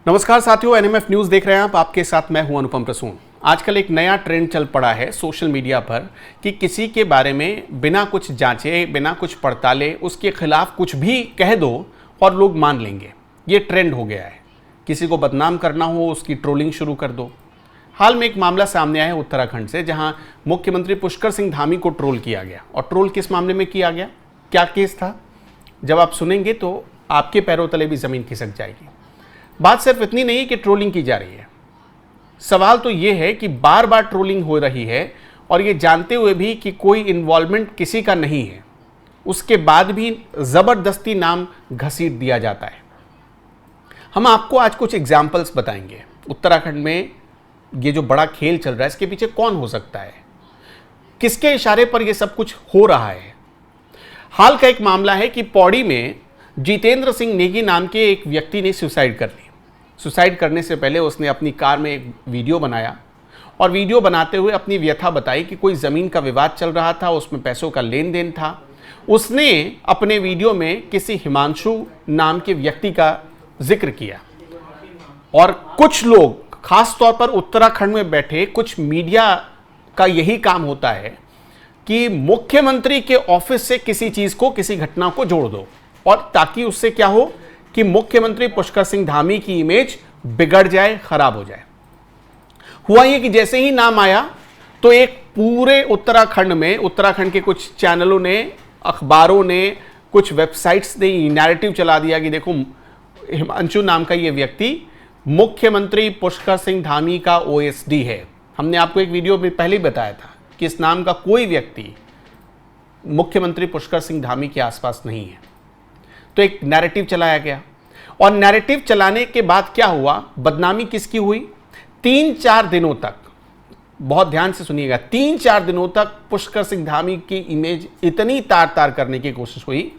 नमस्कार साथियों, NMF news देख रहे हैं आप। आपके साथ मैं हूं अनुपम प्रसून। आजकल एक नया ट्रेंड चल पड़ा है सोशल मीडिया पर कि किसी के बारे में बिना कुछ जांचे, बिना कुछ पड़ताले उसके खिलाफ कुछ भी कह दो और लोग मान लेंगे। ये ट्रेंड हो गया है। किसी को बदनाम करना हो, उसकी ट्रोलिंग शुरू कर दो। हाल में एक मामला सामने आया है उत्तराखंड से, जहां मुख्यमंत्री पुष्कर सिंह धामी को ट्रोल किया गया। और ट्रोल किस मामले में किया गया, क्या केस था, जब आप सुनेंगे तो आपके पैरों तले भी जमीन खिसक जाएगी। बात सिर्फ इतनी नहीं है कि ट्रोलिंग की जा रही है, सवाल तो यह है कि बार बार ट्रोलिंग हो रही है और ये जानते हुए भी कि कोई इन्वॉल्वमेंट किसी का नहीं है, उसके बाद भी जबरदस्ती नाम घसीट दिया जाता है। हम आपको आज कुछ एग्जाम्पल्स बताएंगे। उत्तराखंड में ये जो बड़ा खेल चल रहा है, इसके पीछे कौन हो सकता है, किसके इशारे पर यह सब कुछ हो रहा है। हाल का एक मामला है कि पौड़ी में जितेंद्र सिंह नेगी नाम के एक व्यक्ति ने सुसाइड कर ली। सुसाइड करने से पहले उसने अपनी कार में एक वीडियो बनाया और वीडियो बनाते हुए अपनी व्यथा बताई कि कोई ज़मीन का विवाद चल रहा था, उसमें पैसों का लेन देन था। उसने अपने वीडियो में किसी हिमांशु नाम के व्यक्ति का जिक्र किया और कुछ लोग, खास तौर पर उत्तराखंड में बैठे कुछ मीडिया का यही काम होता है कि मुख्यमंत्री के ऑफिस से किसी चीज़ को, किसी घटना को जोड़ दो, और ताकि उससे क्या हो कि मुख्यमंत्री पुष्कर सिंह धामी की इमेज बिगड़ जाए, खराब हो जाए। हुआ ये कि जैसे ही नाम आया तो एक पूरे उत्तराखंड में, उत्तराखंड के कुछ चैनलों ने, अखबारों ने, कुछ वेबसाइट्स ने नैरेटिव चला दिया कि देखो हिमांशु नाम का ये व्यक्ति मुख्यमंत्री पुष्कर सिंह धामी का ओएसडी है। हमने आपको एक वीडियो में पहले ही बताया था कि इस नाम का कोई व्यक्ति मुख्यमंत्री पुष्कर सिंह धामी के आसपास नहीं है। तो एक नैरेटिव चलाया गया और नैरेटिव चलाने के बाद क्या हुआ, बदनामी किसकी हुई। 3-4 दिनों तक, बहुत ध्यान से सुनिएगा, 3-4 दिनों तक पुष्कर सिंह धामी की इमेज इतनी तार तार करने की कोशिश हुई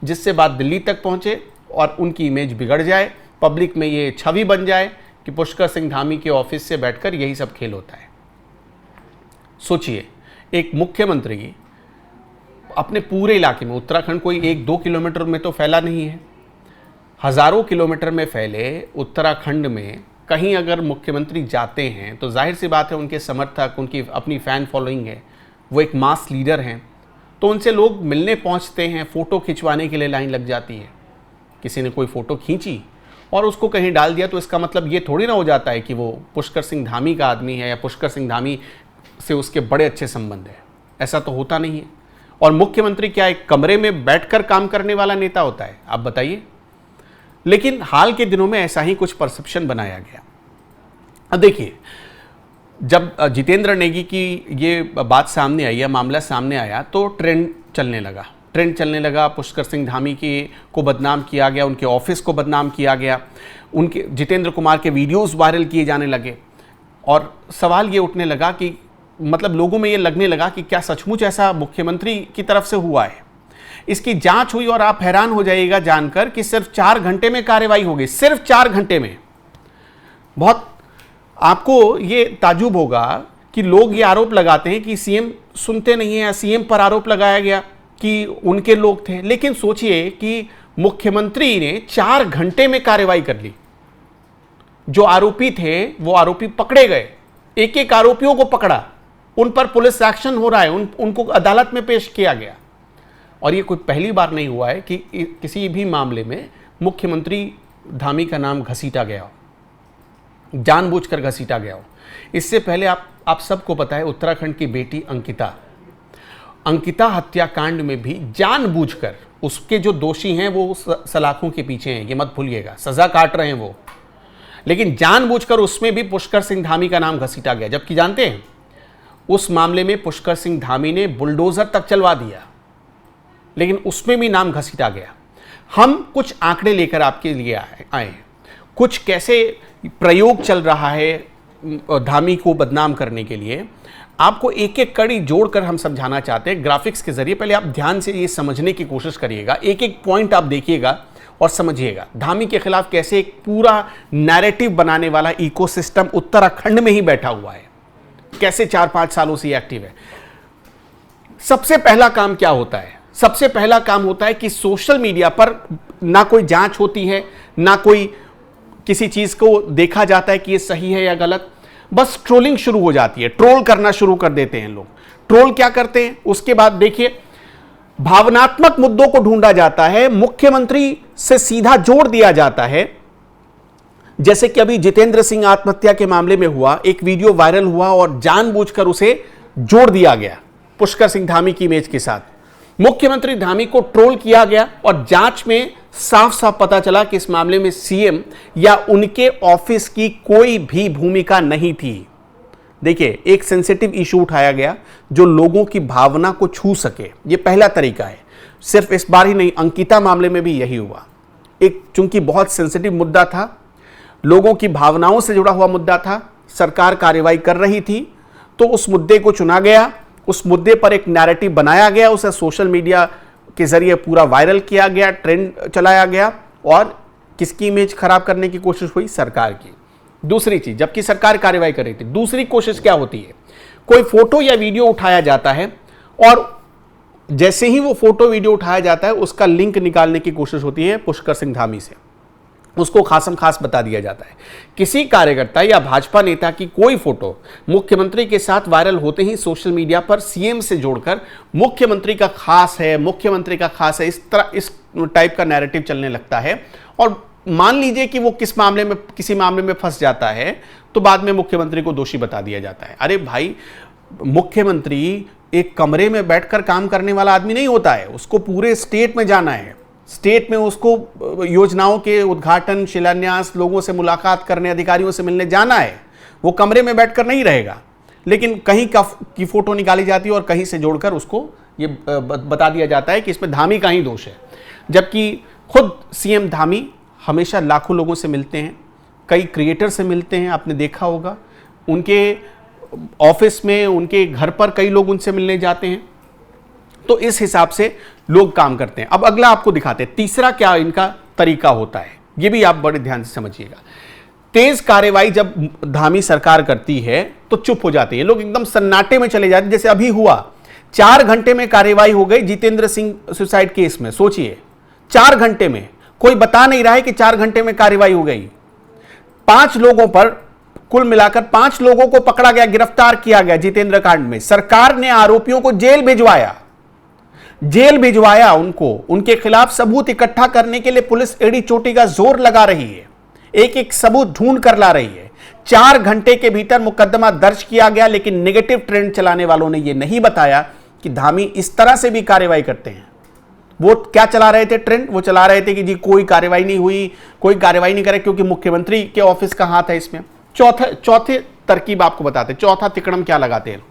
जिससे बात दिल्ली तक पहुंचे और उनकी इमेज बिगड़ जाए, पब्लिक में ये छवि बन जाए कि पुष्कर सिंह धामी के ऑफिस से बैठकर यही सब खेल होता है। सोचिए, एक मुख्यमंत्री अपने पूरे इलाके में, उत्तराखंड कोई 1-2 किलोमीटर में तो फैला नहीं है, हजारों किलोमीटर में फैले उत्तराखंड में कहीं अगर मुख्यमंत्री जाते हैं तो जाहिर सी बात है उनके समर्थक, उनकी अपनी फैन फॉलोइंग है, वो एक मास लीडर हैं, तो उनसे लोग मिलने पहुंचते हैं, फ़ोटो खिंचवाने के लिए लाइन लग जाती है। किसी ने कोई फ़ोटो खींची और उसको कहीं डाल दिया तो इसका मतलब ये थोड़ी ना हो जाता है कि वो पुष्कर सिंह धामी का आदमी है या पुष्कर सिंह धामी से उसके बड़े अच्छे संबंध है। ऐसा तो होता नहीं है। और मुख्यमंत्री क्या एक कमरे में बैठकर काम करने वाला नेता होता है, आप बताइए। लेकिन हाल के दिनों में ऐसा ही कुछ परसेप्शन बनाया गया। अब देखिए, जब जितेंद्र नेगी की ये बात सामने आई, या मामला सामने आया, तो ट्रेंड चलने लगा। पुष्कर सिंह धामी को बदनाम किया गया, उनके ऑफिस को बदनाम किया गया, उनके जितेंद्र कुमार के वीडियोस वायरल किए जाने लगे और सवाल ये उठने लगा कि मतलब लोगों में ये लगने लगा कि क्या सचमुच ऐसा मुख्यमंत्री की तरफ से हुआ है। इसकी जांच हुई और आप हैरान हो जाइएगा जानकर कि सिर्फ 4 घंटे में कार्रवाई हो गई, सिर्फ 4 घंटे में। बहुत आपको ये ताजुब होगा कि लोग ये आरोप लगाते हैं कि सीएम सुनते नहीं है, या सीएम पर आरोप लगाया गया कि उनके लोग थे। लेकिन सोचिए कि मुख्यमंत्री ने 4 घंटे में कार्रवाई कर ली। जो आरोपी थे वो आरोपी पकड़े गए, एक आरोपियों को पकड़ा, उन पर पुलिस एक्शन हो रहा है, उनको अदालत में पेश किया गया। और ये कोई पहली बार नहीं हुआ है कि किसी भी मामले में मुख्यमंत्री धामी का नाम घसीटा गया हो, जानबूझकर घसीटा गया हो। इससे पहले आप सबको पता है, उत्तराखंड की बेटी अंकिता हत्याकांड में भी जानबूझकर उसके जो दोषी हैं वो सलाखों के पीछे हैं, ये मत भूलिएगा, सजा काट रहे हैं वो, लेकिन जानबूझकर उसमें भी पुष्कर सिंह धामी का नाम घसीटा गया। जबकि जानते हैं उस मामले में पुष्कर सिंह धामी ने बुलडोजर तक चलवा दिया, लेकिन उसमें भी नाम घसीटा गया। हम कुछ आंकड़े लेकर आपके लिए आए, कुछ कैसे प्रयोग चल रहा है धामी को बदनाम करने के लिए। आपको एक एक कड़ी जोड़कर हम समझाना चाहते हैं ग्राफिक्स के जरिए। पहले आप ध्यान से ये समझने की कोशिश करिएगा, एक एक पॉइंट आप देखिएगा और समझिएगा धामी के खिलाफ कैसे एक पूरा नैरेटिव बनाने वाला इकोसिस्टम उत्तराखंड में ही बैठा हुआ है, कैसे 4-5 सालों से एक्टिव है। सबसे पहला काम क्या होता है? सबसे पहला काम होता है कि सोशल मीडिया पर ना कोई जांच होती है, ना कोई किसी चीज को देखा जाता है कि ये सही है या गलत, बस ट्रोलिंग शुरू हो जाती है, ट्रोल करना शुरू कर देते हैं लोग। ट्रोल क्या करते हैं, उसके बाद देखिए भावनात्मक मुद्दों को ढूंढा जाता है, मुख्यमंत्री से सीधा जोड़ दिया जाता है। जैसे कि अभी जितेंद्र सिंह आत्महत्या के मामले में हुआ, एक वीडियो वायरल हुआ और जानबूझकर उसे जोड़ दिया गया पुष्कर सिंह धामी की इमेज के साथ। मुख्यमंत्री धामी को ट्रोल किया गया और जांच में साफ साफ पता चला कि इस मामले में सीएम या उनके ऑफिस की कोई भी भूमिका नहीं थी। देखिए, एक सेंसिटिव इशू उठाया गया जो लोगों की भावना को छू सके, यह पहला तरीका है। सिर्फ इस बार ही नहीं, अंकिता मामले में भी यही हुआ। एक चूंकि बहुत सेंसिटिव मुद्दा था, लोगों की भावनाओं से जुड़ा हुआ मुद्दा था, सरकार कार्रवाई कर रही थी, तो उस मुद्दे को चुना गया, उस मुद्दे पर एक नैरेटिव बनाया गया, उसे सोशल मीडिया के जरिए पूरा वायरल किया गया, ट्रेंड चलाया गया और किसकी इमेज खराब करने की कोशिश हुई? सरकार की। दूसरी चीज, जबकि सरकार कार्रवाई कर रही थी, दूसरी कोशिश क्या होती है? कोई फोटो या वीडियो उठाया जाता है और जैसे ही वो फोटो वीडियो उठाया जाता है उसका लिंक निकालने की कोशिश होती है पुष्कर सिंह धामी से, उसको खासम खास बता दिया जाता है। किसी कार्यकर्ता या भाजपा नेता की कोई फोटो मुख्यमंत्री के साथ वायरल होते ही सोशल मीडिया पर सीएम से जोड़कर मुख्यमंत्री का खास है, मुख्यमंत्री का खास है, इस तरह इस टाइप का नैरेटिव चलने लगता है। और मान लीजिए कि वो किसी मामले में फंस जाता है तो बाद में मुख्यमंत्री को दोषी बता दिया जाता है। अरे भाई, मुख्यमंत्री एक कमरे में बैठकर काम करने वाला आदमी नहीं होता है, उसको पूरे स्टेट में जाना है, स्टेट में उसको योजनाओं के उद्घाटन, शिलान्यास, लोगों से मुलाकात करने, अधिकारियों से मिलने जाना है। वो कमरे में बैठकर नहीं रहेगा। लेकिन कहीं की फोटो निकाली जाती है और कहीं से जोड़कर उसको ये बता दिया जाता है कि इसमें धामी का ही दोष है, जबकि खुद सीएम धामी हमेशा लाखों लोगों से मिलते हैं, कई क्रिएटर से मिलते हैं। आपने देखा होगा उनके ऑफिस में, उनके घर पर कई लोग उनसे मिलने जाते हैं। तो इस हिसाब से लोग काम करते हैं। अब अगला आपको दिखाते हैं, तीसरा क्या इनका तरीका होता है, ये भी आप बड़े ध्यान से समझिएगा। तेज कार्रवाई जब धामी सरकार करती है तो चुप हो जाते हैं लोग, एकदम सन्नाटे में चले जाते हैं। जैसे अभी हुआ, 4 घंटे में कार्रवाई हो गई जितेंद्र सिंह सुसाइड केस में। सोचिए, 4 घंटे में, कोई बता नहीं रहा है कि 4 घंटे में कार्रवाई हो गई। 5 लोगों पर, कुल मिलाकर 5 लोगों को पकड़ा गया, गिरफ्तार किया गया जितेंद्र कांड में। सरकार ने आरोपियों को जेल भिजवाया उनको, उनके खिलाफ सबूत इकट्ठा करने के लिए पुलिस एड़ी चोटी का जोर लगा रही है, एक एक सबूत ढूंढ कर ला रही है। 4 घंटे के भीतर मुकदमा दर्ज किया गया, लेकिन नेगेटिव ट्रेंड चलाने वालों ने यह नहीं बताया कि धामी इस तरह से भी कार्रवाई करते हैं। वो क्या चला रहे थे ट्रेंड? वो चला रहे थे कि जी कोई कार्रवाई नहीं हुई, कोई कार्रवाई नहीं करे क्योंकि मुख्यमंत्री के ऑफिस का हाथ है इसमें। चौथे तरकीब आपको बताते, चौथा तिकड़म क्या लगाते हैं।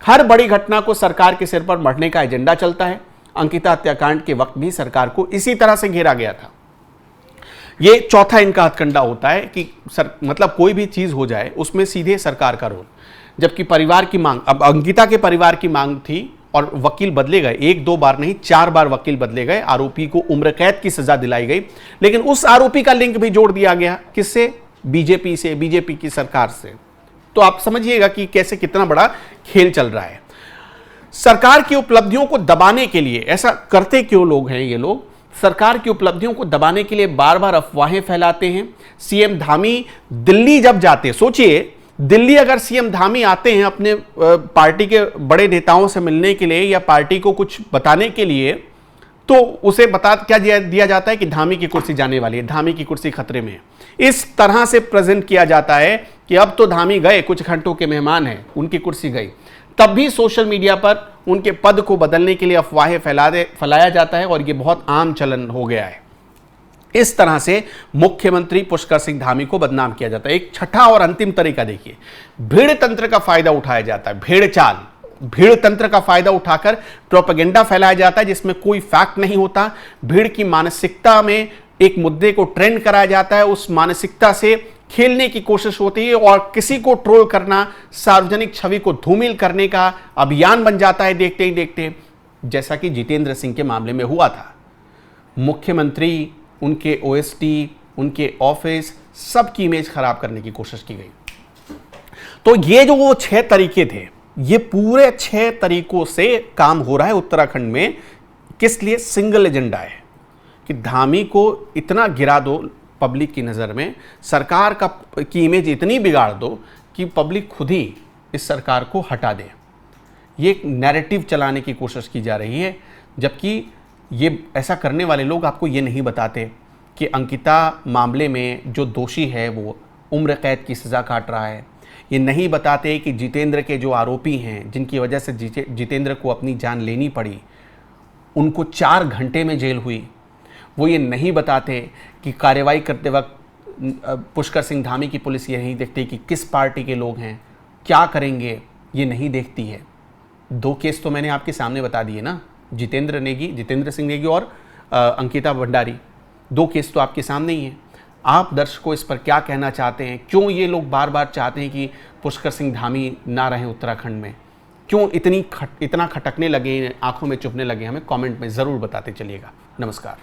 हर बड़ी घटना को सरकार के सिर पर मढ़ने का एजेंडा चलता है। अंकिता हत्याकांड के वक्त भी सरकार को इसी तरह से घेरा गया था। ये चौथा इनका हथकंडा होता है कि मतलब कोई भी चीज हो जाए उसमें सीधे सरकार का रोल। जबकि परिवार की मांग, अब अंकिता के परिवार की मांग थी और वकील बदले गए, 1-2 बार नहीं 4 बार वकील बदले गए, आरोपी को उम्र कैद की सजा दिलाई गई। लेकिन उस आरोपी का लिंक भी जोड़ दिया गया, किससे? बीजेपी से, बीजेपी की सरकार से। तो आप समझिएगा कि कैसे कितना बड़ा खेल चल रहा है। सरकार की उपलब्धियों को दबाने के लिए ऐसा करते क्यों लोग हैं ये लोग? सरकार की उपलब्धियों को दबाने के लिए बार बार अफवाहें फैलाते हैं। सीएम धामी दिल्ली जब जाते, सोचिए दिल्ली अगर सीएम धामी आते हैं अपने पार्टी के बड़े नेताओं से मिलने के लिए या पार्टी को कुछ बताने के लिए, तो उसे क्या दिया जाता है कि धामी की कुर्सी जाने वाली है, धामी की कुर्सी खतरे में है। इस तरह से प्रेजेंट किया जाता है कि अब तो धामी गए, कुछ घंटों के मेहमान हैं, उनकी कुर्सी गई। तब भी सोशल मीडिया पर उनके पद को बदलने के लिए अफवाहें फैलाया जाता है और यह बहुत आम चलन हो गया है। इस तरह से मुख्यमंत्री पुष्कर सिंह धामी को बदनाम किया जाता है। एक छठा और अंतिम तरीका देखिए, भीड़ तंत्र का फायदा उठाया जाता है। भीड़ तंत्र का फायदा उठाकर प्रोपेगेंडा फैलाया जाता है जिसमें कोई फैक्ट नहीं होता। भीड़ की मानसिकता में एक मुद्दे को ट्रेंड कराया जाता है, उस मानसिकता से खेलने की कोशिश होती है और किसी को ट्रोल करना, सार्वजनिक छवि को धूमिल करने का अभियान बन जाता है देखते ही देखते। जैसा कि जितेंद्र सिंह के मामले में हुआ था, मुख्यमंत्री, उनके ओएसडी, उनके ऑफिस, सबकी इमेज खराब करने की कोशिश की गई। तो ये जो वो 6 तरीके थे, ये पूरे 6 तरीकों से काम हो रहा है उत्तराखंड में। किस लिए? सिंगल एजेंडा है कि धामी को इतना गिरा दो, पब्लिक की नज़र में सरकार की इमेज इतनी बिगाड़ दो कि पब्लिक खुद ही इस सरकार को हटा दे। ये एक नैरेटिव चलाने की कोशिश की जा रही है, जबकि ये ऐसा करने वाले लोग आपको ये नहीं बताते कि अंकिता मामले में जो दोषी है वो उम्र कैद की सज़ा काट रहा है। ये नहीं बताते कि जितेंद्र के जो आरोपी हैं, जिनकी वजह से जितेंद्र को अपनी जान लेनी पड़ी, उनको 4 घंटे में जेल हुई। वो ये नहीं बताते कि कार्रवाई करते वक्त पुष्कर सिंह धामी की पुलिस ये नहीं देखती कि किस पार्टी के लोग हैं, क्या करेंगे, ये नहीं देखती है। 2 केस तो मैंने आपके सामने बता दिए ना, जितेंद्र सिंह नेगी और अंकिता भंडारी। 2 केस तो आपके सामने ही हैं। आप दर्शकों इस पर क्या कहना चाहते हैं? क्यों ये लोग बार बार चाहते हैं कि पुष्कर सिंह धामी ना रहें उत्तराखंड में? क्यों इतना खटकने लगे, आंखों में चुभने लगे? हमें कमेंट में ज़रूर बताते चलिएगा। नमस्कार।